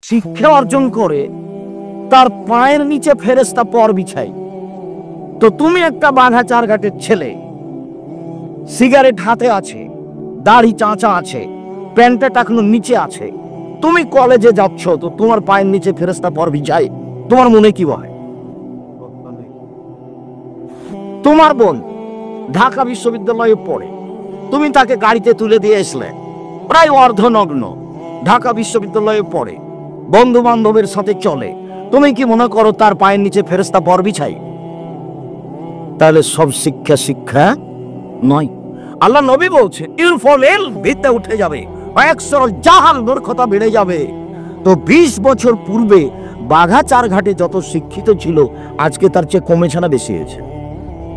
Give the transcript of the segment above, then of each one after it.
শিক্ষা অর্জন করে তার পায়ের নিচে ফেরেশতা পর বিছায়। তো তুমি একটা বাঘা চারঘাটের ছেলে, সিগারেট হাতে আছে, দাড়ি চাঁচা আছে, প্যান্টটা টাকনো নিচে আছে, তুমি কলেজে যাচ্ছ, তো তোমার পায়ের নিচে ফেরেশতা পর বিছায়, তোমার মনে কি হয়? তোমার বোন ঢাকা বিশ্ববিদ্যালয়ে পড়ে, তুমি তাকে গাড়িতে তুলে দিয়ে আসলে, প্রায় অর্ধনগ্ন, ঢাকা বিশ্ববিদ্যালয়ে পড়ে, বন্ধু বান্ধবের সাথে চলে, তুমি কি মনে করো তার পায়ের নিচে ফেরেশতা পর বিছায়? তাহলে সব শিক্ষা শিক্ষা নয়। আল্লাহ নবী বলছে ইরফলেল ভিতে উঠে যাবে, একসরল জাহাল মূর্খতা বেড়ে যাবে। তো 20 বছর পূর্বে বাঘা চারঘাটে যত শিক্ষিত ছিল আজকে তার চেয়ে কমেছে না বেশি হয়েছে?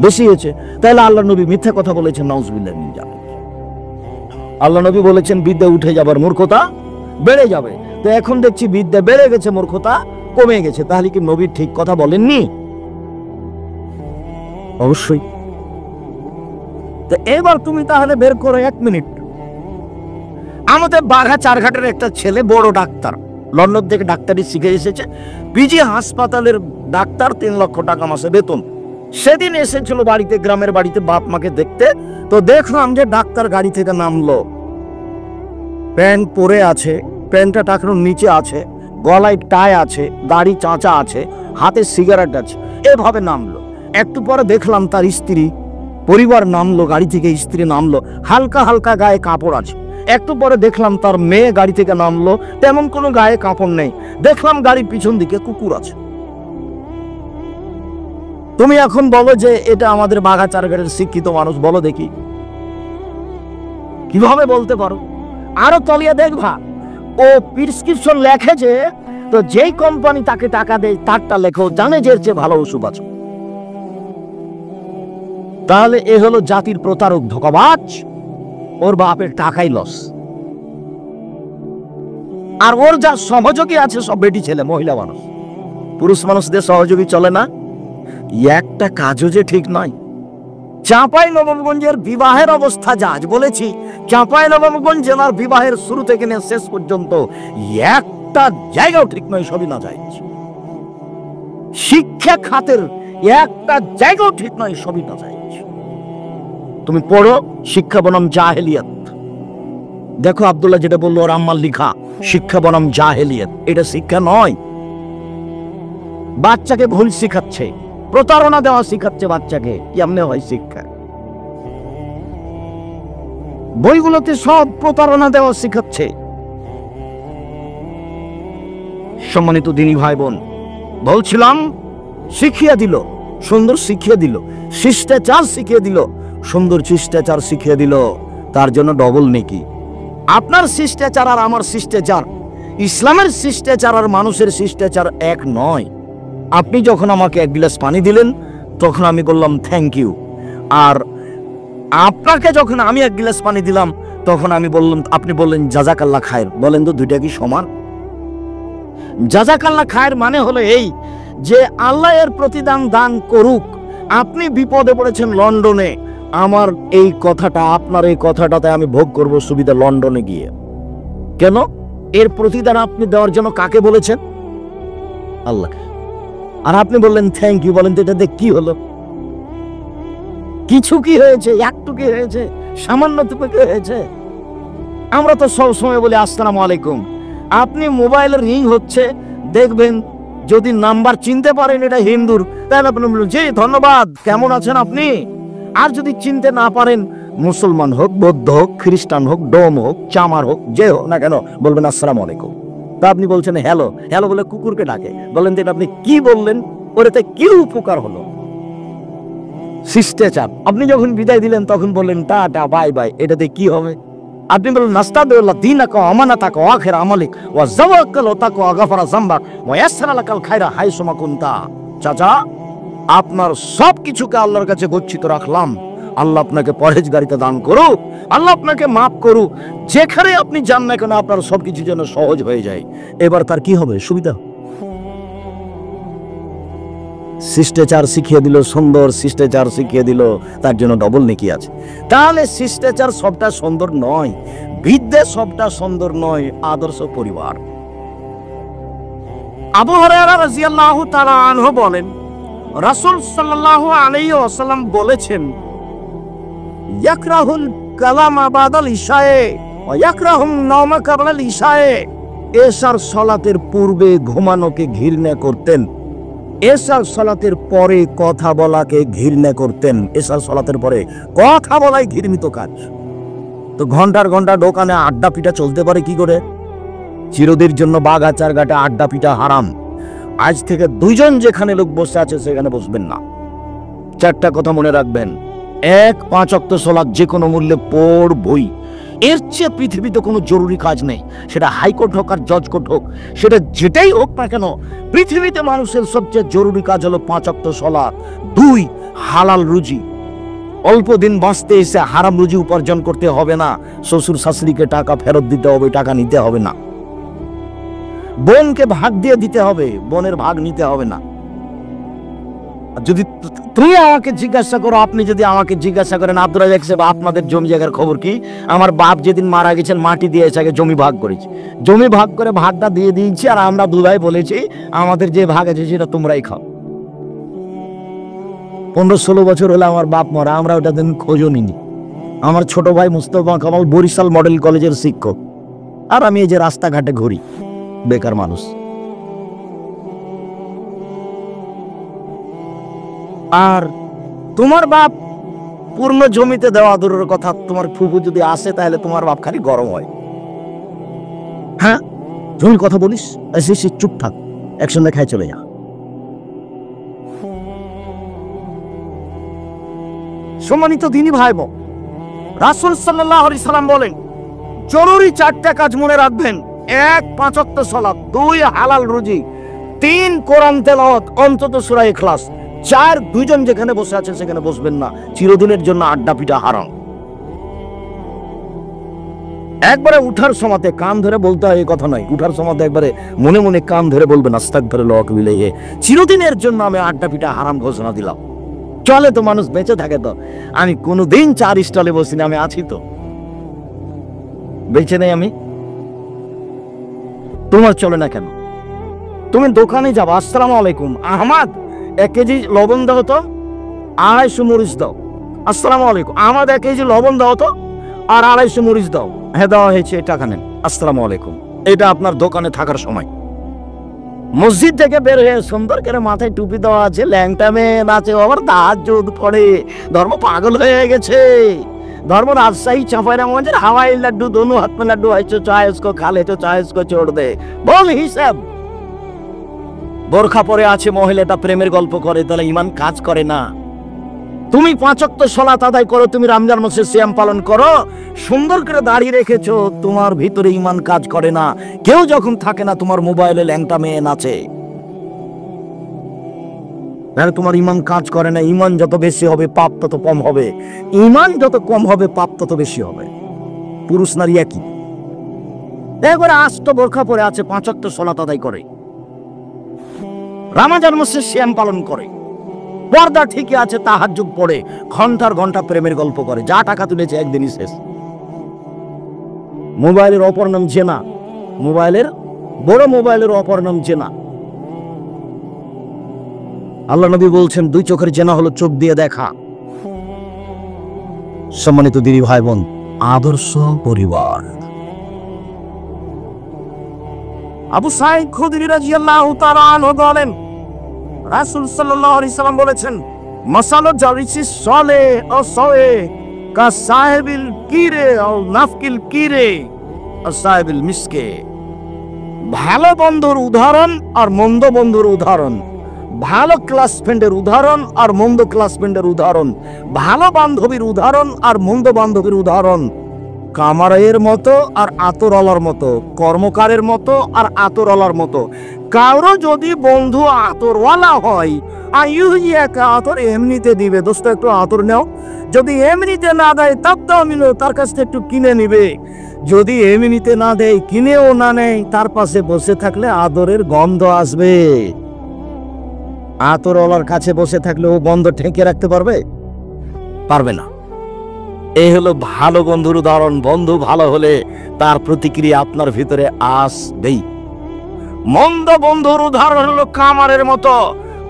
বেশি হয়েছে। তাহলে আল্লাহ নবী মিথ্যা কথা বলেছেন, নাউজুবিল্লাহ মিন যালিক। আল্লাহ নবী বলেছেন বিদ্যা উঠে যাবার, মূর্খতা বেড়ে যাবে। তো এখন দেখছি বিদ্যা বেড়ে গেছে, মূর্খতা কমে গেছে। তাহলে কি নবী ঠিক কথা বলেননি? অবশ্যই। তো এবার তুমি তাহলে বের করো 1 মিনিট। আমাদের বাঘা চারঘাটের একটা ছেলে বড় ডাক্তার, লন্ডন থেকে ডাক্তারি শিখে এসেছে, পিজি হাসপাতালের ডাক্তার, 3 লক্ষ টাকা মাসে বেতন। সেদিন এসেছিল বাড়িতে, গ্রামের বাড়িতে বাপ মাকে দেখতে। তো দেখলাম যে ডাক্তার গাড়ি থেকে নামলো, প্যান্ট পরে আছে, প্যান্টটা টাকার নিচে আছে, গলায় টাই আছে, দাড়ি চাঁচা আছে, হাতে সিগারেট আছে, এভাবে নামলো। একটু পরে দেখলাম তার স্ত্রী, পরিবার নামলো, গাড়ি থেকে স্ত্রী নামলো, হালকা হালকা গায়ে কাপড় আছে। একটু পরে দেখলাম তার মেয়ে গাড়ি থেকে নামলো, তেমন কোনো গায়ে কাপড় নেই। দেখলাম গাড়ির পিছন দিকে কুকুর আছে। তুমি এখন বলো যে এটা আমাদের বাঘা চারঘাটের শিক্ষিত মানুষ, বলো দেখি কিভাবে বলতে পারো? আরো তলিয়ে দেখবা, ও প্রেসক্রিপশন লেখে যে, তো যেই কোম্পানি তাকে টাকা দেয় তারটা লেখো, জানে যে এর চেয়ে ভালো ওষুধ আছে। তাহলে এ হলো জাতির প্রতারক, ধোঁকাবাজ। ওর বাপের টাকাই লস। আর ওর যা সহযোগী আছে সব বেটি ছেলে, মহিলা মানুষ। পুরুষ মানুষদের সহযোগী চলে না। একটা কাজও যে ঠিক নয়। চাঁপাইনবাবগঞ্জের বিবাহের অবস্থা যা, আজ বলেছি, চাঁপাইনবাবগঞ্জ জেলার বিবাহের শুরু থেকে নিয়ে শেষ পর্যন্ত একটা জায়গাও ঠিক নয়, সবই না যায়। শিক্ষা খাতের একটা জায়গাও ঠিক নয়, সবই না যায়। তুমি পড়ো শিক্ষা বনাম জাহেলিয়াত, দেখো আব্দুল্লাহ যেটা বললো, ওর আম্মার লিখা শিক্ষা বনাম জাহেলিয়াত, এটা শিক্ষা নয়। বাচ্চাকে ভুল শিখাচ্ছে, প্রতারণা দেওয়া শিখাচ্ছে বাচ্চাকে, কেমনে হয় শিক্ষা? বইগুলোতে সব প্রতারণা দেওয়া শিখাচ্ছে। সম্মানিত দিনী ভাই বোন, বলছিলাম শিখিয়ে দিল, সুন্দর শিখিয়ে দিল, শিষ্টাচার শিখিয়ে দিল, সুন্দর শিষ্টাচার শিখিয়ে দিল, তার জন্য ডবল নেকি। আপনার শিষ্টাচার আর আমার শিষ্টাচার, ইসলামের শিষ্টাচার আর মানুষের শিষ্টাচার এক নয়। আপনি যখন আমাকে 1 গ্লাস পানি দিলেন তখন আমি বললাম থ্যাংক ইউ, আর আপনাকে যখন আমি 1 গ্লাস পানি দিলাম তখন আমি বললাম, আপনি বললেন জাযাকাল্লাহ খায়ের। বলেন তো দুইটা কি সমান? জাযাকাল্লাহ খায়ের মানে হলো এই যে আল্লাহ এর প্রতিদান দান করুক। আপনি বিপদে পড়েছেন লন্ডনে, আমার এই কথাটা, আপনার এই কথাটাতে আমি ভোগ করব সুবিধা লন্ডনে গিয়ে। কেন? এর প্রতিদান আপনি দেওয়ার জন্য কাকে বলেছেন? আল্লাহ। আর আপনি বললেন থ্যাংক ইউ। বলেন তো এটাতে কি হলো? কিছু কি হয়েছে? একটু কি হয়েছে? সামান্যটুকু কি হয়েছে? আমরা তো সব সময় বলি আসসালামু আলাইকুম। আপনি মোবাইলের রিং হচ্ছে, দেখবেন যদি নাম্বার চিনতে পারেন এটা হিন্দুর, তাহলে আপনি বলবেন জি ধন্যবাদ, কেমন আছেন আপনি? আর যদি চিনতে না পারেন, মুসলমান হোক, বৌদ্ধ হোক, খ্রিস্টান হোক, ডোম হোক, চামার হোক, যে হোক না কেন, বলবেন আসসালামু আলাইকুম। তা আপনি বলছেন হ্যালো, হ্যালো বলে কুকুরকে ডাকে। বলেন তো আপনি কি বললেন? ওটাতে কি উপকার হলো? শিষ্টাচার। আপনি যখন বিদায় দিলেন তখন বললেন টাটা বাই বাই, এটাতে কি হবে? আপনি বললেন নাস্তাদুল্লাহ দীনাকা আমানাতাকা ওয়া আখিরা আমালিক ওয়া যাওয়াক্কাল তাকা ওয়া গাফারা যামবাক ওয়া ইয়াসসারা লাকাল খায়রা হাইসুমা কুনতা। চাচা, আপনার সব কিছুকে আল্লাহর কাছে গচ্ছিত রাখলাম। আল্লাহ আপনাকে পরহেজগারিতা দান করুক, আল্লাহ আপনাকে মাফ করুক। যেখানে আপনি যান না কেন আপনার সবকিছু যেন সহজ হয়ে যায়। এবার তার কি হবে? সুবিধা। শিষ্টাচার শিখিয়ে দিল, সুন্দর শিষ্টাচার শিখিয়ে দিল, তার জন্য ডবল নেকি আছে। তাহলে শিষ্টাচার সবটা সুন্দর নয়, বিদ্যা সবটা সুন্দর নয়, আদর্শ পরিবার। আবু হুরায়রা রাদিয়াল্লাহু তাআলা আনহু বলেন, রাসূল সাল্লাল্লাহু আলাইহি ওয়াসাল্লাম বলেছেন, ইয়াকরাহুল কালামা বাদাল ইশায়ে ওয়া ইয়াকরাহুন নাওমা ক্বাবলাল ইশায়ে। এশার সালাতের পূর্বে ঘুমানোকে ঘৃণা করতেন, এশার সালাতের পরে কথা বলাকে ঘৃণা করতেন। এশার সালাতের পরে কথা বলাই ঘৃণিত কাজ। তো ঘন্টার ঘন্টা দোকানে আড্ডা পিটা চলতে পারে কি করে? চিরদির জন্য বাগাচার ঘাটে আড্ডা পিটা হারাম। আজ থেকে দুইজন যেখানে লোক বসে আছে সেখানে বসবেন না। চারটা কথা মনে রাখবেন। এক, 5 ওয়াক্ত সালাত যে কোনো মূল্যে পড়বই। এর চেয়ে পৃথিবীতে কোনো জরুরি কাজ নেই, সেটা হাইকোর্ট হোক আর জজ কোর্ট হোক, সেটা যেটাই হোক না কেন, পৃথিবীতে মানুষের সবচেয়ে জরুরি কাজ হলো 5 ওয়াক্ত সালাত। 2, হালাল রুজি। অল্প দিন বাঁচতে এসে হারাম রুজি উপার্জন করতে হবে না। শ্বশুর শাশুড়িকে টাকা ফেরত দিতে হবে, টাকা নিতে হবে না। বোনকে ভাগ দিয়ে দিতে হবে, বোনের ভাগ নিতে হবে না। যদি তুমি আমাকে জিজ্ঞাসা করো, আপনি যদি আমাকে জিজ্ঞাসা করেন, আব্দুর রাজ্জাক সাহেব আপনাদের জমি জায়গার খবর কি? আমার বাপ যেদিন মারা গেছেন মাটি দিয়ে এসে জমি ভাগ করেছি, জমি ভাগ করে ভাগটা দিয়ে দিয়েছি, আর আমরা দুই ভাই বলেছি আমাদের যে ভাগ আছে সেটা তোমরাই খাও। 15-16 বছর হলে আমার বাপ মরা, আমরা ওটা দিন খোঁজও নিনি। আমার ছোট ভাই মুস্তফা কামাল বরিশাল মডেল কলেজের শিক্ষক, আর আমি এই যে রাস্তাঘাটে ঘুরি, বেকার মানুষ। আর তোমার বাপ পূর্ণ জমিতে দেওয়া দূরের কথা, তোমার ফুফু যদি আসে তাহলে তোমার বাপ খালি গরম হয়। হ্যাঁ, জমির কথা বলিস, এসে চুপ থাক, একসঙ্গে খাই চলে যা। সম্মানিত দিনী ভাই বোন, রাসূল সাল্লাল্লাহু আলাইহি সাল্লাম বলেন, জরুরি 4টা কাজ মনে রাখবেন। 1, 5 ওয়াক্ত সালাত। 2, হালাল রুজি। 3, কোরআন তেলাওয়াত, অন্তত সূরা ইখলাস। 4, দুইজন যেখানে বসে আছেন সেখানে বসবেন না। চিরদিনের জন্য আড্ডা পিটা হারাম। একবারে উঠার সময়তে কান ধরে বলতে হয় এই কথা নয়, উঠার সময়তে একবারে মনে মনে কান ধরে বলবেন, আস্তাগফিরুল্লাহ ওয়া আতুবু ইলাইহি। চিরদিনের জন্য আমি আড্ডা পিটা হারাম ঘোষণা দিলাম। চলে তো, মানুষ বেঁচে থাকে তো। আমি কোনোদিন 4 স্টলে বসিনি, আমি আছি তো, বেঁচে নেই আমি। তোমার চলে না কেন? তুমি দোকানে যাবো, আসসালামু আলাইকুম আহমদ 1 কেজি লবণ দাও তো, 250 মরিচ দাও। আসসালামু আলাইকুম আহমদ 1 কেজি লবণ দাও তো, আর 250 মরিচ দাও। হ্যাঁ দেওয়া হয়েছে, টাকা নেন। আসসালামু আলাইকুম। এটা আপনার দোকানে থাকার সময়। মসজিদ থেকে বের হয়ে সুন্দর করে মাথায় টুপি দেওয়া আছে, ল্যাংটা মেয়ে নাচে, আবার তাহাজ্জুদ পড়ে। ধর্ম পাগল হয়ে গেছে। धर्म राजशाही चांपाईरामगंज हवाई लड्डू दोनों हाथ में लड्डू है, जो चाहे उसको खा ले, जो चाहे उसको छोड़ दे। बोल हिसाब বোরখা পরে আছে মহিলাটা প্রেমের গল্প করে, তাহলে ঈমান কাজ করে না। তুমি 5 ওয়াক্ত সালাত আদায় করো, তুমি রমজান মাসে সিয়াম পালন করো, সুন্দর করে দাড়ি রেখেছো, তোমার ভিতরে ঈমান কাজ করে না। কেউ যখন থাকে না, তোমার মোবাইলে ল্যাংটা মেয়ে নাচে, তাহলে তোমার ঈমান কাজ করে না। ঈমান যত বেশি হবে পাপ তত কম হবে, ঈমান যত কম হবে পাপ তত বেশি হবে। পুরুষ নারী একই। একবারে আস্ত বোরখা পরে আছে, 5 ওয়াক্ত সালাত আদায় করে, রমজান মাসে সিয়াম পালন করে, পর্দা ঠিকই আছে, তাহাজ্জুদ পড়ে, ঘন্টার ঘন্টা প্রেমের গল্প করে, যা টাকা তুলেছে একদিনই শেষ। মোবাইলের অপর নাম জেনা, বড় মোবাইলের অপর নাম জেনা। আল্লাহ নবী বলছেন 2 চোখের জেনা হলো চোখ দিয়ে দেখা। সম্মানিত দিদি ভাই বোন, আদর্শ পরিবার। আবু সাঈদ খুদরি রাদিয়াল্লাহু তাআলা আনহু বলেন, রাসূল সাল্লাল্লাহু আলাইহি সাল্লাম বলেছেন, মাসালু জালিসি সালে ও সাওয়ে কা সাহিবিল কিরে ও নাফকিল কিরে ও সাহিবিল মিসকে। ভালো বন্ধুর উদাহরণ আর মন্দ বন্ধুর উদাহরণ, ভালো ক্লাসমেটের উদাহরণ আর মন্দ ক্লাসমেটের উদাহরণ, ভালো বান্ধবীর উদাহরণ আর মন্দ বান্ধবীর উদাহরণ, কামারের মতো আর আতরওয়ালার মতো, কর্মকারের মতো আর আতরওয়ালার মতো। কারো যদি বন্ধু আতরওয়ালা হয়, আতর এমনিতে দিবে, দোস্ত একটু আতর নাও। যদি এমনিতে না দেয় তাও মিলো, তার কাছ থেকে একটু কিনে নিবে। যদি এমনিতে না দেয়, কিনেও না নেয়, তার পাশে বসে থাকলে আদরের গন্ধ আসবে। আতরওয়ালার কাছে বসে থাকলে ও গন্ধ ঠেকে রাখতে পারবে না। এই হলো ভালো বন্ধুর উদাহরণ। বন্ধু ভালো হলে তার প্রতিক্রিয়া আপনার ভিতরে আসবেই। মন্দ বন্ধুর উদাহরণ হলো কামারের মতো।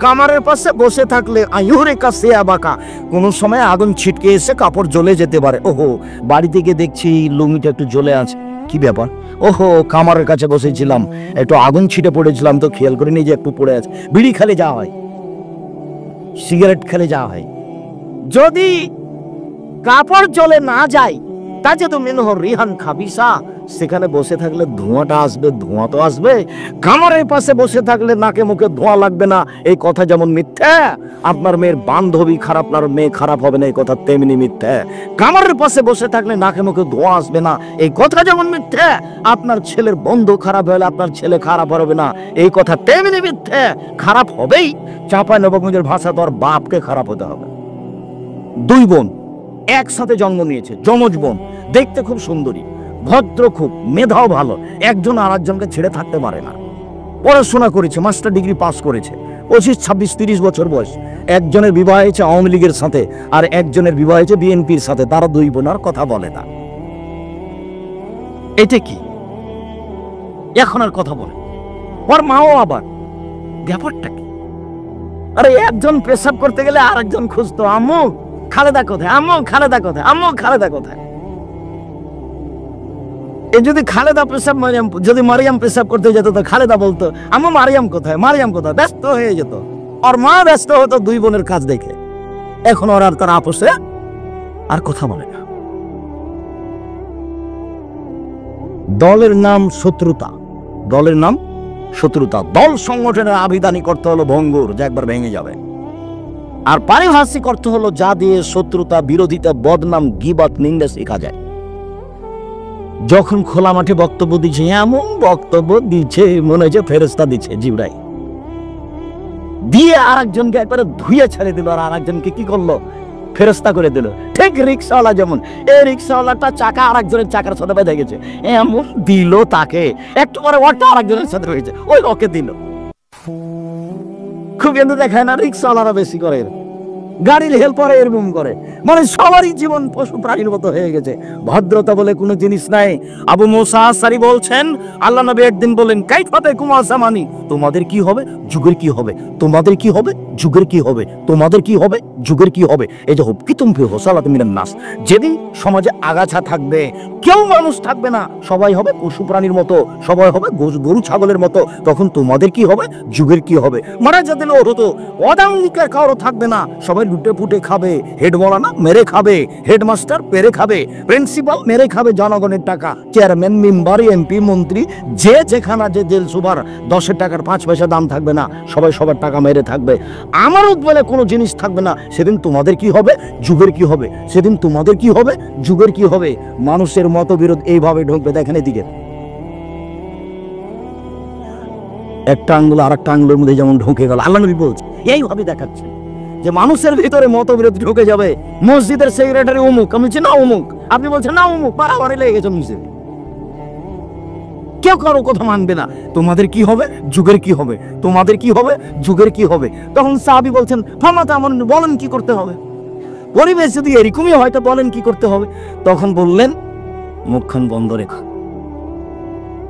কামারের পাশে বসে থাকলে আয়ুরে কাছে আবাকা, কোন সময় আগুন ছিটকে এসে কাপড় জ্বলে যেতে পারে। ওহো, বাড়ি থেকে দেখছি লুঙ্গিটা একটু জ্বলে আছে, কি ব্যাপার? ওহো, কামারের কাছে বসেছিলাম, একটু আগুন ছিটে পড়েছিলাম তো খেয়াল করে নিজে একটু পড়ে আছে। বিড়ি খেলে যাওয়া হয়, সিগারেট খেলে যাওয়া হয়, যদি কাপড় জ্বলে না যায় তা যে তো মেনহ রিহান খাবিসা, সেখানে বসে থাকলে ধোঁয়াটা আসবে, ধোঁয়া তো আসবে। কামারের পাশে বসে থাকলে নাকে মুখে ধোঁয়া লাগবে না, এই কথা যেমন মিথ্যা। আপনার মেয়ের বান্ধবী খারাপ, আপনার মেয়ে খারাপ হবে না, এই কথা তেমনি মিথ্যা। কামারের পাশে বসে থাকলে নাকে মুখে ধোঁয়া আসবে না, এই কথা যেমন মিথ্যা। আপনার ছেলের বন্ধু খারাপ হলে আপনার ছেলে খারাপ হবে না, এই কথা তেমনি মিথ্যা। খারাপ হবেই। চাঁপাইনবাবগঞ্জের ভাষা তো আর বাপকে খারাপ হতে হবে। দুই বোন একসাথে জন্ম নিয়েছে, যমজ বোন, দেখতে খুব সুন্দরী, ভদ্র, খুব মেধাও ভালো, একজন আর একজনকে ছেড়ে থাকতে পারে না। পড়াশোনা করেছে, মাস্টার ডিগ্রি পাস করেছে, 25, 26, 30 বছর বয়স। একজনের বিবাহ হয়েছে আওয়ামী লীগের সাথে, আর একজনের বিবাহ হয়েছে বিএনপির সাথে। তারা দুই বোন আর কথা বলে না। এটা কি এখন আর কথা বলে? ওর মাও আবার, ব্যাপারটা কি? আরে একজন পেশাব করতে গেলে আর একজন খুঁজতো, আম্মু খালেদা কোথায়, আম্মু খালেদা কোথায়, আম্মু খালেদা কোথায়। এই যদি খালেদা পেশাব, যদি মারিয়াম পেশাব করতে যেত তো খালেদা বলতো, আম্মু মারিয়াম কোথায়, মারিয়াম কোথায়, ব্যস্ত হয়ে যেত। আর মা ব্যস্ত হতো দুই বোনের কাজ দেখে। এখন ওরা আর তার আপোষে আর কথা বলে না। দলের নাম শত্রুতা, দলের নাম শত্রুতা। দল সংগঠনের আবিধানিক অর্থ হলো ভঙ্গুর, যা একবার ভেঙে যাবে। আর পারিভাষিক অর্থ হলো যা দিয়ে শত্রুতা, বিরোধিতা, বদনাম, গীবত, নিন্দা শেখা যায়। যখন খোলা মাঠে বক্তব্য দিচ্ছে, এমন বক্তব্য দিচ্ছে মনে হচ্ছে ফেরেশতা দিচ্ছে জিবরাই দিয়ে, আর একজনকে একবারে ধুয়ে ছেড়ে দিল, আর আরেকজনকে কি করলো, ফেরেশতা করে দিল। ঠিক রিক্সাওয়ালা যেমন, এই রিক্সাওয়ালাটা চাকা আর একজনের চাকার সাথে বেঁধে গেছে, এমন দিল তাকে, একটু পরে ওটা আর একজনের সাথে হয়েছে, ওই ওকে দিল। খুব কিন্তু দেখায় না, রিক্সাওয়ালারা বেশি করে, গাড়ির হেল্পারে এরকম করে। মানে সবারই জীবন পশু প্রাণীর মতো হয়ে গেছে, ভদ্রতা বলে কোনো জিনিস নাই। আবু মুসা আশআরী বলছেন, আল্লাহ নবী একদিন বলেন, কাইফাতে কুমা জামানি, তোমাদের কি হবে, যুগের কি হবে, তোমাদের কি হবে, যুগের কি হবে, তোমাদের কি হবে, যুগের কি হবে। এই যে হুবকিতুম ফি হুসালাত মিনান নাস, যেদিন সমাজে আগাছা থাকবে, কেউ মানুষ থাকবে না, সবাই হবে পশু প্রাণীর মতো, সবাই হবে গরু ছাগলের মতো, তখন তোমাদের কি হবে, যুগের কি হবে। মারা যাদের হতো অদাঙ্গিকের কারো থাকবে না, সবাই লুটে পুটে খাবে, হেড মৌলানা মেরে খাবে, হেডমাস্টার পেরে খাবে, প্রিন্সিপাল মেরে খাবে জনগণের টাকা, চেয়ারম্যান, মেম্বার, এমপি, মন্ত্রী, যে যেখানে যে জেল সুপার, 10 টাকার 5 পয়সা দাম থাকবে না, সবাই সবার টাকা মেরে থাকবে। আমারও বলে কোনো জিনিস থাকবে না। সেদিন তোমাদের কি হবে, যুগের কি হবে, সেদিন তোমাদের কি হবে, যুগের কি হবে। মানুষের মতবিরোধ এইভাবে ঢুকবে। দেখেন এদিকে একটা আঙ্গুল আর একটা আঙ্গুলের মধ্যে যেমন ঢুকে গেল, আল্লাহ নবী বলছে এইভাবে দেখাচ্ছে যে মানুষের ভিতরে মতবিরোধ ঢুকে যাবে। মসজিদের সেক্রেটারি অমুক, আমি বলছি না অমুক, আপনি বলছেন না অমুক, বাড়াবাড়ি লেগে গেছে মসজিদে, কেউ কারো কথা মানবে না। তোমাদের কি হবে, যুগের কি হবে, তোমাদের কি হবে, যুগের কি হবে। তখন সাহাবী বলছেন, ফামাতা, বলেন কি করতে হবে, পরিবেশ যদি এরকমই হয় তো বলেন কি করতে হবে। তখন বললেন, মুখখান বন্ধ রেখো,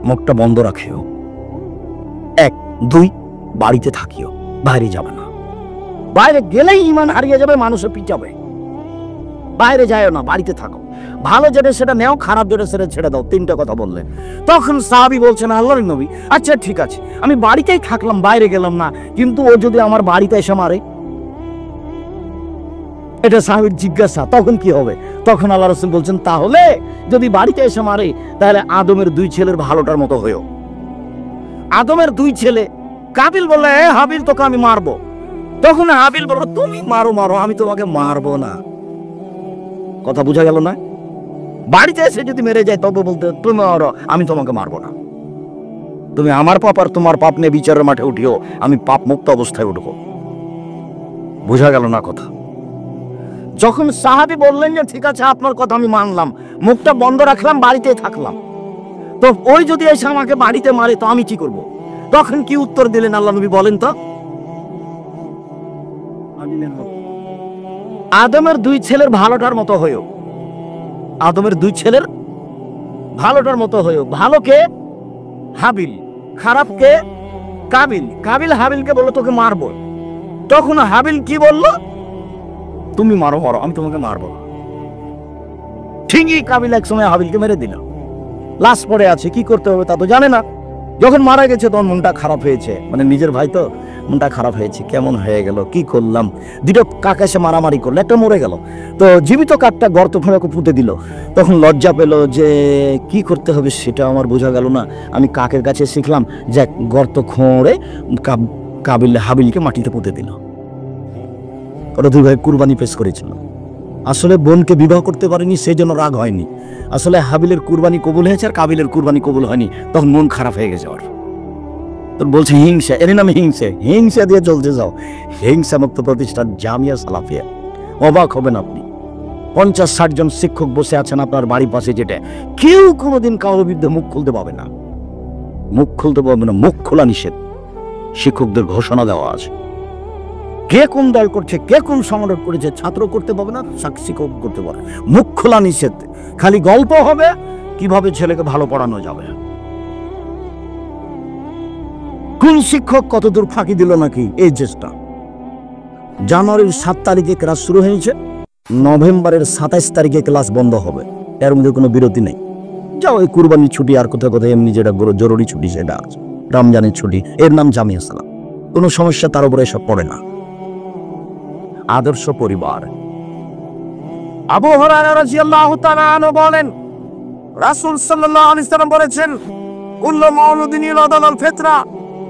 মুখটা বন্ধ রাখিও। 1, 2, বাড়িতে থাকিও, বাইরে যাবে না। বাইরে গেলেই ঈমান হারিয়ে যাবে, মানুষে পিটাবে। বাইরে যায় না, বাড়িতে থাকো, ভালো যেটা সেটা নেও, খারাপ যেটা সেটা ছেড়ে দাও। 3টা কথা বললেন। তখন সাহাবী বলছেন, আল্লাহর নবী, আচ্ছা ঠিক আছে, আমি বাড়িতেই থাকলাম, বাইরে গেলাম না, কিন্তু ও যদি আমার বাড়িতে এসে মারে, এটা সাহাবীর জিজ্ঞাসা, তখন কি হবে? তখন আল্লাহ রাসূল বলছেন, তাহলে যদি বাড়িতে এসে মারে, তাহলে আদমের 2 ছেলের ভালোটার মতো হয়েও। আদমের 2 ছেলে, কাবিল বললে, হাবিল তোকে আমি মারবো। তখন হাবিল বলল, তুমি মারো মারো, আমি তোমাকে মারবো না। কথা বোঝা গেল না? বাড়িতে এসে যদি মেরে যায় তবে বলতে, তুমি মারো, আমি তোমাকে মারবো না। তুমি আমার পাপ আর তোমার পাপ নিয়ে বিচারের মাঠে উঠিও, আমি পাপ মুক্ত অবস্থায় উঠবো। বোঝা গেল না কথা? যখন সাহাবী বললেন যে ঠিক আছে আপনার কথা আমি মানলাম, মুখটা বন্ধ রাখলাম, বাড়িতে থাকলাম, তো ওই যদি এসে আমাকে বাড়িতে মারে তো আমি কি করব? তখন কি উত্তর দিলেন আল্লাহ নবী বলেন তো? আদমের 2 ছেলের ভালোটার মতো হয়েও, আদমের 2 ছেলের ভালোটার মতো হয়েও। ভালো কে? হাবিল। খারাপ কে? কাবিল। কাবিল হাবিলকে বললো তোকে মারবো। তখন হাবিল কি বললো? তুমি মারো, আমি তোমাকে মারবো। ঠিকই কাবিল এক সময় হাবিলকে মেরে দিল। লাশ পড়ে আছে, কি করতে হবে তা তো জানে না। যখন মারা গেছে তখন মনটা খারাপ হয়েছে, মানে নিজের ভাই তো, মনটা খারাপ হয়েছে, কেমন হয়ে গেল, কি করলাম। দুটো কাক এসে মারামারি করলো, একটা মরে গেল। তো জীবিত কাকটা গর্ত খুঁড়ে পুঁতে দিল। তখন লজ্জা পেল যে কি করতে হবে সেটা আমার বোঝা গেল না। আমি কাকের কাছে শিখলাম যে গর্ত খুঁড়ে কাবিল হাবিলকে মাটিতে পুঁতে দিল। ওরা দুই ভাই কুরবানি পেশ করেছিল। আসলে বোনকে বিবাহ করতে পারেনি, সেই জন্য রাগ হয়নি। আসলে হাবিলের কুরবানি কবুল হয়েছে আর কাবিলের কুরবানি কবুল হয়নি, তখন মন খারাপ হয়ে গেছে ওর। তোর বলছে হিংসা, এর নামে হিংসা দিয়ে চলতে যাও। হিংসা মুক্ত প্রতিষ্ঠান জামিয়া সালাফিয়া। অবাক হবেন আপনি, 50-60 জন শিক্ষক বসে আছেন আপনার বাড়ির পাশে, যেটা কেউ কোনোদিন কারোর বিরুদ্ধে মুখ খুলতে পাবে না। মুখ খুলতে পারবে না, মুখ খোলা নিষেধ। শিক্ষকদের ঘোষণা দেওয়া আছে, কে কোন দল করছে, কে কোন সংগঠন করেছে, ছাত্র করতে পারবে না, শিক্ষক করতে পারে। মুখ খোলা নিষেধ। খালি গল্প হবে কিভাবে ছেলেকে ভালো পড়ানো যাবে। কোন শিক্ষক কতদূর ফাঁকি দিল নাকি এই চেষ্টা। জানুয়ারির 7 তারিখে ক্লাস শুরু হয়েছে, নভেম্বরের 27 তারিখে ক্লাস বন্ধ হবে। এর মধ্যে কোনো বিরতি নেই। যাও, এই কুরবানির ছুটি আর কোথাও কোথাও এমনি যেটা জরুরি ছুটি সেটা আছে, রমজানের ছুটি, এর নাম জামিয়া সালাম। কোনো সমস্যা তার উপরে এসব পড়ে না। আদর্শ পরিবার। আবু হুরায়রা রাদিয়াল্লাহু তাআলা আনহু বলেন, রাসূল সাল্লাল্লাহু আলাইহি ওয়াসাল্লাম বলেছেন, কুল্লু মাউলুদিন ইউলাদাল ফিতরা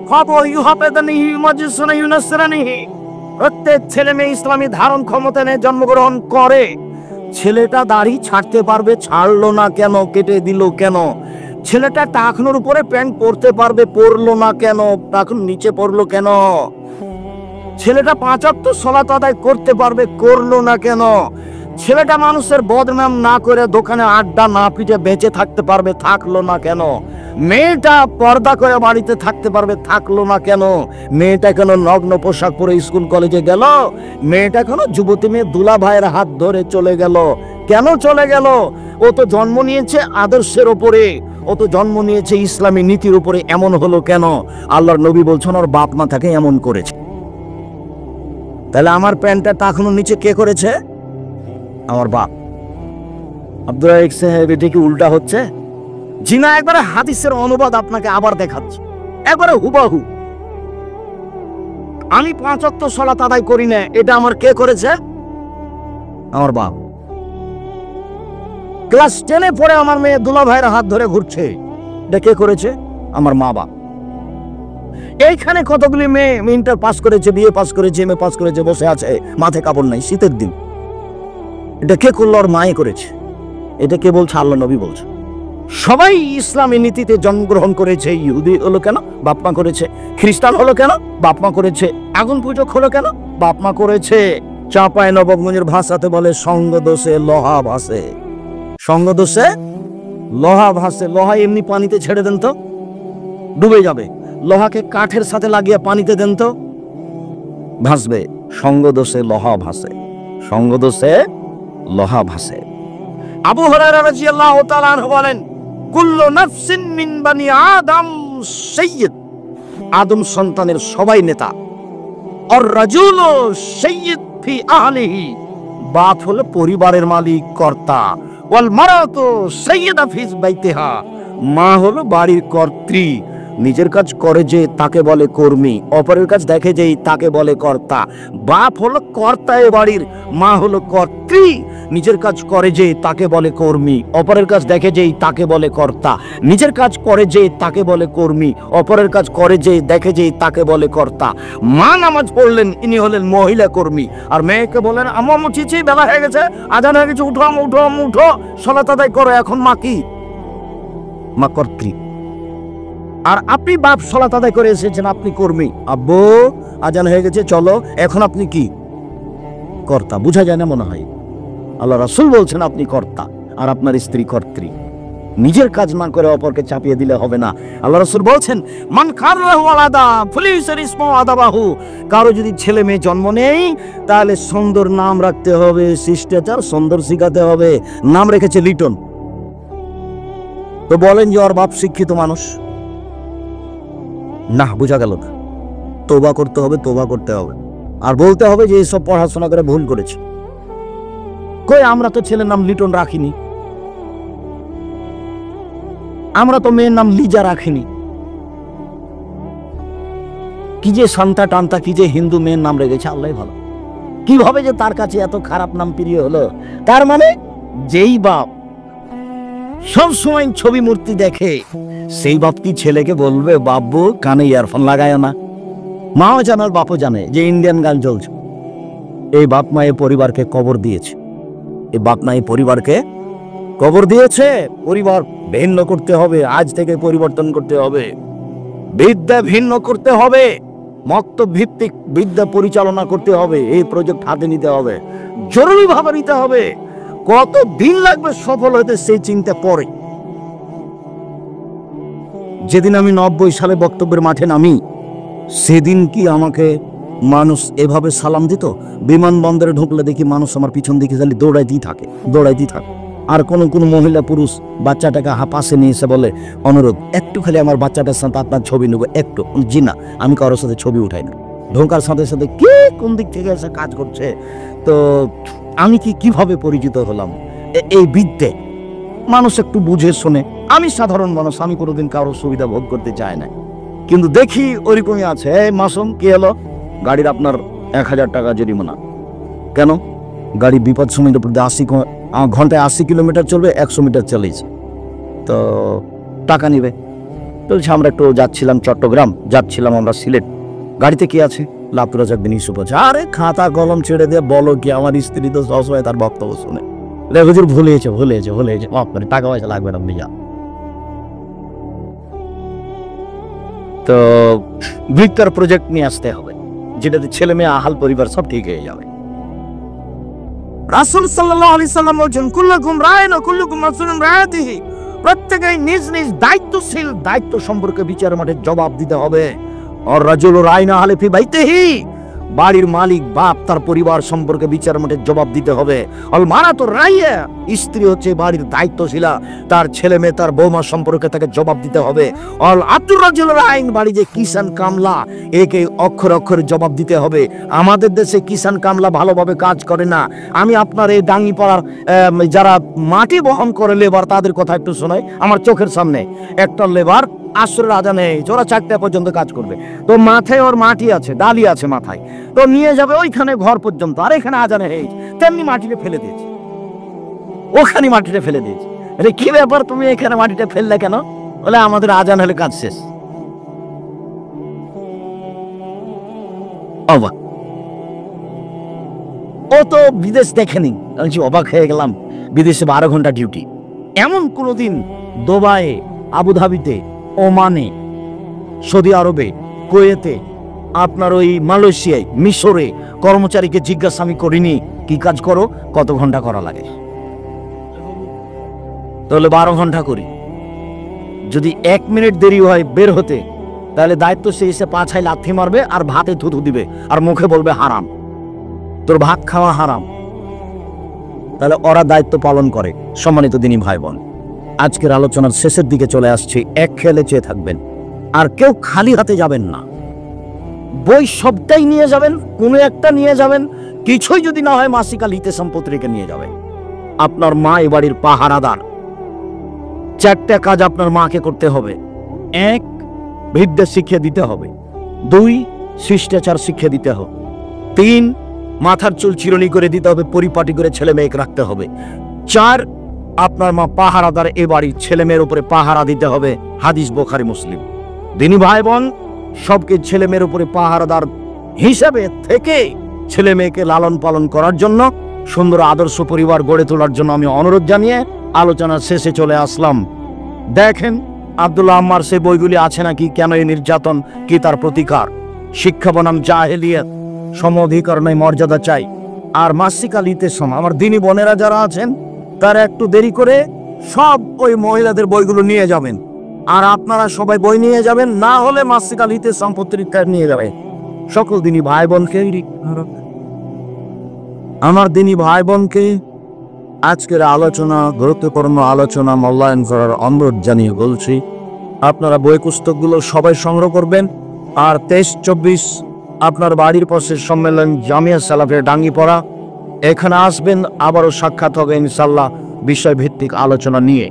ফাবু ইউহাফিদানিহি মাজসুনা ইউনাসরানিহি। প্রত্যেক ছেলে মেয়ে ইসলামী ধারণ ক্ষমতা নিয়ে জন্মগ্রহণ করে। ছেলেটা দাড়ি ছাড়তে পারবে, ছাড়লো না কেন, কেটে দিল কেন? ছেলেটা টাকনোর উপরে প্যান্ট পরতে পারবে, পরলো না কেন, টাকন নিচে পরলো কেন? ছেলেটা 5 ওয়াক্ত সালাত আদায় করতে পারবে, করলো না কেন? ছেলেটা মানুষের বদনাম না করে দোকানে আড্ডা না পিটে বেঁচে থাকতে পারবে, থাকলো না কেন? মেয়েটা পর্দা করে বাড়িতে থাকতে পারবে, থাকলো না কেন? মেয়েটা কেন নগ্ন পোশাক পরে স্কুল কলেজে গেল? মেয়েটা কেন যুবতী মেয়ে দুলা ভাইয়ের হাত ধরে চলে গেল? কেন চলে গেল? ও তো জন্ম নিয়েছে আদর্শের উপরে, ও তো জন্ম নিয়েছে ইসলামী নীতির উপরে। এমন হলো কেন? আল্লাহর নবী বলছেন ওর বাপ মা তাকে এমন করেছে। তাহলে আমার প্যান্টটা টাকনোর নিচে কে করেছে? আমার বাপ। আব্দুল রাজ্জাক সাহেব, এটা কি উল্টা হচ্ছে? জি না, একবারে হাদিসের অনুবাদ আপনাকে আবার দেখাচ্ছি, একবারে হুবাহু। আমি 5 ওয়াক্ত সালাত আদায় করি না, এটা আমার কে করেছে? আমার বাপ। ক্লাস 10-এ পড়ে আমার মেয়ে দুলা ভাইয়ের হাত ধরে ঘুরছে, এটা কে করেছে? আমার মা বাপ। এইখানে কতগুলি মেয়ে ইন্টার পাস করেছে, বিএ পাস করেছে, এমএ পাস করেছে, বসে আছে, মাথায় কাপড় নাই, শীতের দিন। এটা কে করলো? ওর মায়ে করেছে। এটা কে বলছে? আল্লাহ নবী বলছে। সবাই ইসলামী নীতিতে জন্মগ্রহণ করেছে। ইহুদি হলো কেন? বাপমা করেছে। খ্রিস্টান হলো কেন? বাপমা করেছে। আগুন পূজক হলো কেন? বাপমা করেছে। চাঁপায় নবাবগঞ্জের ভাষাতে বলে সঙ্গ দোষে লোহা ভাসে। সঙ্গ দোষে লোহা ভাসে। লোহা এমনি পানিতে ছেড়ে দেন তো ডুবে যাবে, লোহাকে কাঠের সাথে লাগিয়ে পানিতে দেন তো ভাসবে। সঙ্গ দোষে লোহা ভাসে, সঙ্গ দোষে লোহা ভাসে। আবু হুরায়রা রাদিয়াল্লাহু তাআলা আনহু বলেন, কুল্লু নাফসিন মিন বানি আদম সাইয়্যিদ। আদম সন্তানের সবাই নেতা। আর রাজুলু সাইয়্যিদ ফি আহলিহি। বাপ হলো পরিবারের মালিক, কর্তা। ওয়াল মারাতু সাইয়্যিদা ফি বাইতিহা। মা হলো বাড়ির কর্ত্রী। নিজের কাজ করে যে তাকে বলে কর্মী, অপরের কাজ দেখে যেই তাকে বলে কর্তা। বাপ হলো কর্তা এ বাড়ির, মা হলো কর্ত্রী। নিজের কাজ করে যে তাকে বলে কর্মী, অপরের কাজ দেখে যেই তাকে বলে কর্তা। নিজের কাজ করে যে তাকে বলে কর্মী, অপরের কাজ করে যে দেখে যেই তাকে বলে কর্তা। মা নামাজ পড়লেন, ইনি হলেন মহিলা কর্মী। আর মেয়েকে বলেন, আম্মু চিচি, বেলা হয়ে গেছে, আজান হয়ে গেছে, উঠো আম্মু, উঠো আম্মু, উঠো, সালাত আদায় করো। এখন মা কি? মা কর্ত্রী। আর আপনি বাপ সালাত আদায় করে এসেছেন, আপনি কর্মী। আব্বু আজান হয়ে গেছে, চলো। এখন আপনি কি? কর্তা। বুঝা যায় না মনে হয়? আল্লাহ রাসূল বলছেন আপনি কর্তা আর আপনার স্ত্রী কর্ত্রী। নিজের কাজ না করে অপরকে চাপিয়ে দিলে হবে না। আল্লাহ রাসূল বলছেন, মান কাররাহু আলাদা ফালিউসির ইসমু আদাবাহু। কারো যদি ছেলে মেয়ে জন্ম নেই, তাহলে সুন্দর নাম রাখতে হবে, শিষ্টাচার সুন্দর শিখাতে হবে। নাম রেখেছে লিটন। তো বলেন যে ওর বাপ শিক্ষিত মানুষ, না, বোঝা গেল না। তওবা করতে হবে, তওবা করতে হবে, আর বলতে হবে যে এইসব পড়াশোনা করে ভুল করেছে। কই আমরা তো ছেলের নাম লিটন রাখিনি, আমরা তো মেয়ের নাম লিজা রাখিনি। কি যে শান্তা টান্তা, কি যে হিন্দু মেয়ের নাম রেখেছে, আল্লাহ ভালো। কিভাবে যে তার কাছে এত খারাপ নাম প্রিয় হলো? তার মানে যেই বাপ সব সময় ছবি মূর্তি দেখে, সেই বাপ কি ছেলেকে বলবে বাবু কানে ইয়ারফোন লাগায় না? মাও জানে, বাপও জানে যে ইন্ডিয়ান গান চলছে। এই বাপ মা এই পরিবারকে কবর দিয়েছে, এই বাপ মা এই পরিবারকে কবর দিয়েছে। পরিবার ভিন্ন করতে হবে, আজ থেকে পরিবর্তন করতে হবে, বিদ্যা ভিন্ন করতে হবে, মক্তব ভিত্তিক বিদ্যা পরিচালনা করতে হবে। এই প্রজেক্ট হাতে নিতে হবে, জরুরি ভাবে নিতে হবে। কত দিন লাগবে সফল হতে সেই চিন্তা পরে। যেদিন আমি 90 সালে বক্তব্যের মাঠে নামি, সেদিন কি আমাকে মানুষ এভাবে সালাম দিত? বিমানবন্দরে ঢুকলে দেখি মানুষ আমার পিছন দিকে খালি দৌড়াইতেই থাকে। আর কোন মহিলা পুরুষ বাচ্চাটাকে পাশে নিয়ে এসে বলে, অনুরোধ একটু খালি আমার বাচ্চাটার সাথে আপনার ছবি নেবো একটু। জি না, আমি কারোর সাথে ছবি উঠাই না। ঢোকার সাথে সাথে কে কোন দিক থেকে এসে কাজ করছে। তো আমি কিভাবে পরিচিত হলাম এই বিদ্যে? মানুষ একটু বুঝে শোনে। আমি সাধারণ মানুষ, আমি কোনোদিন কারোর সুবিধা ভোগ করতে চাই না, কিন্তু দেখি ওরকমই আছে। এই মাসুম কি হলো? গাড়ির আপনার 1000 টাকা জরিমানা। কেন? গাড়ি বিপদ সময় ঘন্টায় 80 কিলোমিটার চলবে, 100 মিটার চালিয়েছে, তো টাকা নিবে। তো আমরা একটু যাচ্ছিলাম চট্টগ্রাম, যাচ্ছিলাম আমরা সিলেট। গাড়িতে কি আছে? লাফতুরা চাকদিন ইস্যু আছে। আরে খাতা কলম ছেড়ে দিয়ে বলো কি, আমার স্ত্রী তো সবসময় তার বক্তব্য শুনে হুজুর ভুলেছে মাফ করে, টাকা পয়সা লাগবে না যা। তো ভিক্টর প্রজেক্ট নিয়ে আসতে হবে, যেটাতে ছেলে মেয়ে আহাল পরিবার সব ঠিক হয়ে যাবে। রাসূল সাল্লাল্লাহু আলাইহি সাল্লাম বলেন, কুল্লুকুম রায়িন ওয়া কুল্লুকুম মাসউলুন আন রাইয়াতিহি। প্রত্যেকেই নিজ নিজ দায়িত্বশীল, দায়িত্ব সম্পর্কে বিচার মাঠে জবাব দিতে হবে। আর রাজুলু রায়িন আহলি ফি বাইতিহি, বাড়ির মালিক বাপ তার পরিবার সম্পর্কে বিচার মাঠে জবাব দিতে হবে। আল মারাতু রাইয়া, স্ত্রী হচ্ছে বাড়ির দায়িত্বশীলা, তার ছেলে মেয়ে তার বৌমা সম্পর্কে তাকে জবাব দিতে হবে। আল আব্দুর রাজুল রাইন, বাড়ি যে কিষান কামলা, একে অক্ষর অক্ষরে জবাব দিতে হবে। আমাদের দেশে কিষান কামলা ভালোভাবে কাজ করে না। আমি আপনার এই ডাঙ্গিপাড়ার যারা মাটি বহন করে লেবার, তাদের কথা একটু শোনাই। আমার চোখের সামনে একটা লেবার আসরের আজানে ওরা 4টা পর্যন্ত কাজ করবে, তো মাথায় ওর মাটি আছে, ডালি আছে মাথায়, তো নিয়ে যাবে ওইখানে ঘর পর্যন্ত, আর এখানে আজানে তেমনি মাটিতে ফেলে দিয়েছে, ওখানে মাটিতে ফেলে দিয়েছে। আরে কি ব্যাপার, তুমি এখানে মাটিতে ফেললে কেন? বলে আমাদের আজান হলে কাজ শেষ। অবাক, ও তো বিদেশ দেখেনি। আমি অবাক হয়ে গেলাম, বিদেশে 12 ঘন্টা ডিউটি। এমন কোনোদিন দুবাইয়ে, আবুধাবিতে, ওমানে, সৌদি আরবে, কুয়েতে, আপনার ওই মালয়েশিয়ায়, মিশরে কর্মচারীকে জিজ্ঞাসা আমি করিনি কি কাজ করো, কত ঘন্টা করা লাগে। তাহলে 12 ঘন্টা করি। যদি 1 মিনিট দেরি হয় বের হতে, তাহলে দায়িত্ব সে এসে পাছায় লাথি মারবে আর ভাতে থুথু দিবে আর মুখে বলবে হারাম, তোর ভাত খাওয়া হারাম। তাহলে ওরা দায়িত্ব পালন করে। সম্মানিত দিনী ভাই বোন, আজকের আলোচনার শেষের দিকে চলে আসছি। এক খেয়ালে চেয়ে থাকবেন, আর কেউ খালি হাতে যাবেন না। বই সবটাই নিয়ে যাবেন, কোনো একটা নিয়ে যাবেন। কিছুই যদি না হয় মাসিকাল হিতেশাম পত্রিকা নিয়ে যাবেন। আপনার মা এ বাড়ির পাহারাদার। 4টা কাজ আপনার মাকে করতে হবে। 1, বিদ্যা শিক্ষা দিতে হবে। 2, শিষ্টাচার শিক্ষা দিতে হবে। 3, মাথার চুল চিরুনি করে দিতে হবে, পরিপাটি করে ছেলে মেয়েকে রাখতে হবে। 4, আপনার মা পাহারাদার, এ বাড়ির ছেলে মেয়ের উপরে পাহারা দিতে হবে। হাদিস বুখারী মুসলিম। দিনী ভাই বোন, সবকে ছেলে মেয়ের উপরে পাহারাদার হিসাবে থেকে ছেলে মেয়েকে লালন পালন করার জন্য, সুন্দর আদর্শ পরিবার গড়ে তোলার জন্য আমি অনুরোধ জানিয়ে আলোচনার শেষে চলে আসলাম। দেখেন আব্দুল্লাহ আম্মার সেই বইগুলি আছে নাকি, কেন এই নির্যাতন, কি তার প্রতিকার, শিক্ষা বনাম জাহেলিয়াত, সম অধিকার নাই মর্যাদা চাই, আর মাসিকাল হিতেশাম। আমার দিনী বোনেরা যারা আছেন তারা একটু দেরি করে সব ওই মহিলাদের বইগুলো নিয়ে যাবেন, আর আপনারা সবাই বই নিয়ে যাবেন, না হলে মাসিকাল হিতেশাম পত্রিকা নিয়ে যাবে। সকল দিনী ভাই বোনকে, আমার দিনী ভাই বোনকে আজকের আলোচনা, গুরুত্বপূর্ণ আলোচনা মূল্যায়ন করার অনুরোধ জানিয়ে বলছি, আপনারা বই পুস্তকগুলো সবাই সংগ্রহ করবেন। আর 23-24 আপনার বাড়ির পাশের সম্মেলন জামিয়া সালাফের ডাঙ্গিপাড়া, এখানে আসবেন, আবারও সাক্ষাৎ হবে ইনশাল্লাহ বিষয়ভিত্তিক আলোচনা নিয়ে।